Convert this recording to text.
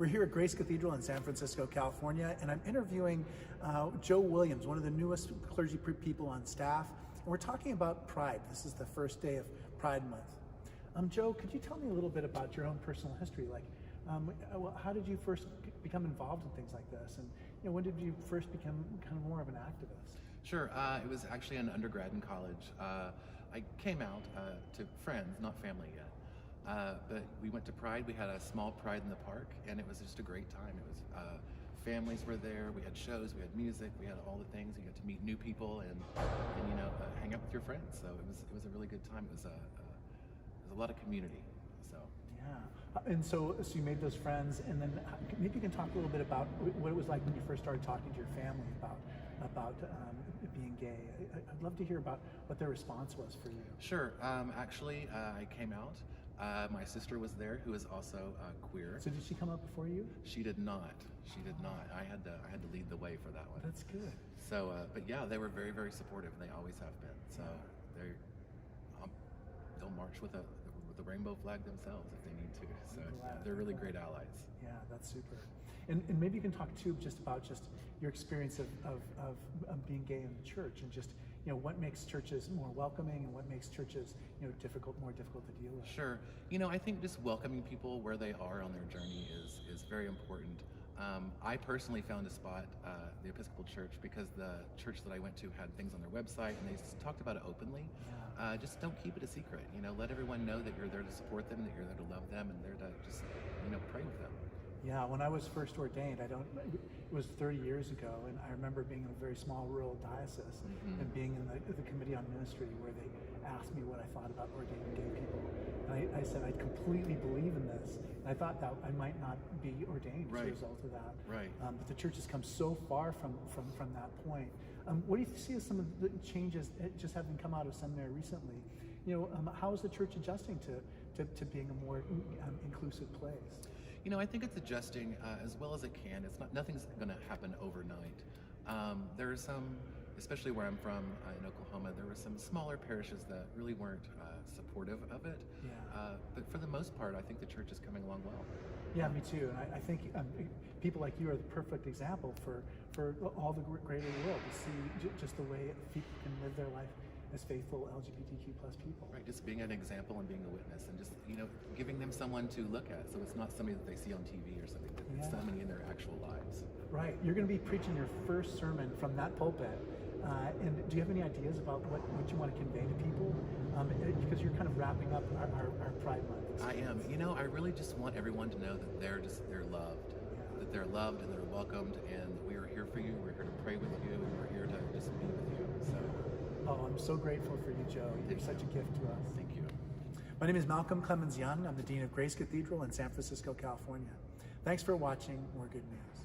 We're here at Grace Cathedral in San Francisco, California, and I'm interviewing Joe Williams, one of the newest clergy people on staff, and we're talking about Pride. This is the first day of Pride Month. Joe, could you tell me a little bit about your own personal history? Like, how did you first become involved in things like this, and when did you first become kind of more of an activist? Sure. It was actually an undergrad in college. I came out to friends, not family yet. But we went to Pride. We had a small Pride in the park, and it was just a great time. It was families were there. We had shows. We had music. We had all the things. You got to meet new people and hang out with your friends. So it was a really good time. It was a lot of community. So yeah. And so you made those friends, and then maybe you can talk a little bit about what it was like when you first started talking to your family about being gay. I'd love to hear about what their response was for you. Sure. Actually, I came out. My sister was there, who is also queer. So did she come up before you? She did not. She did not. I had to lead the way for that one. That's good. So, but yeah, they were very, very supportive, and they always have been. So they'll march with the rainbow flag themselves if they need to. So they're really great allies. Yeah, that's super. And maybe you can talk too about your experience of being gay in the church, and just what makes churches more welcoming and what makes churches more difficult to deal with. Sure. I think just welcoming people where they are on their journey is very important. I personally found a spot, the Episcopal Church, because the church that I went to had things on their website and they talked about it openly. Yeah. Just don't keep it a secret. Let everyone know that you're there to support them, that you're there to love them, and there to just pray with them. Yeah, when I was first ordained, it was 30 years ago, and I remember being in a very small rural diocese and being in the committee on ministry where they asked me what I thought about ordaining gay people. And I said I completely believe in this, and I thought that I might not be ordained as a result of that. Right. But the church has come so far from that point. What do you see as some of the changes just having come out of seminary recently? How is the church adjusting to being a more inclusive place? I think it's adjusting as well as it can. Nothing's going to happen overnight. There are some, especially where I'm from in Oklahoma, there were some smaller parishes that really weren't supportive of it. Yeah. But for the most part, I think the church is coming along well. Yeah, me too. And I think people like you are the perfect example for all the greater world to see just the way people can live their life as faithful LGBTQ plus people. Right, just being an example and being a witness, and just giving them someone to look at, so it's not somebody that they see on TV or something, but it's somebody in their actual lives. Right, you're going to be preaching your first sermon from that pulpit, and do you have any ideas about what you want to convey to people? Because you're kind of wrapping up our Pride Month. I am. I really just want everyone to know that they're loved. That they're loved and they're welcomed, and we are here for you. We're here to pray with you, and we're here to just be with you. So. Oh, I'm so grateful for you, Joe. You're such a gift to us. Thank you. My name is Malcolm Clemens Young. I'm the Dean of Grace Cathedral in San Francisco, California. Thanks for watching More Good News.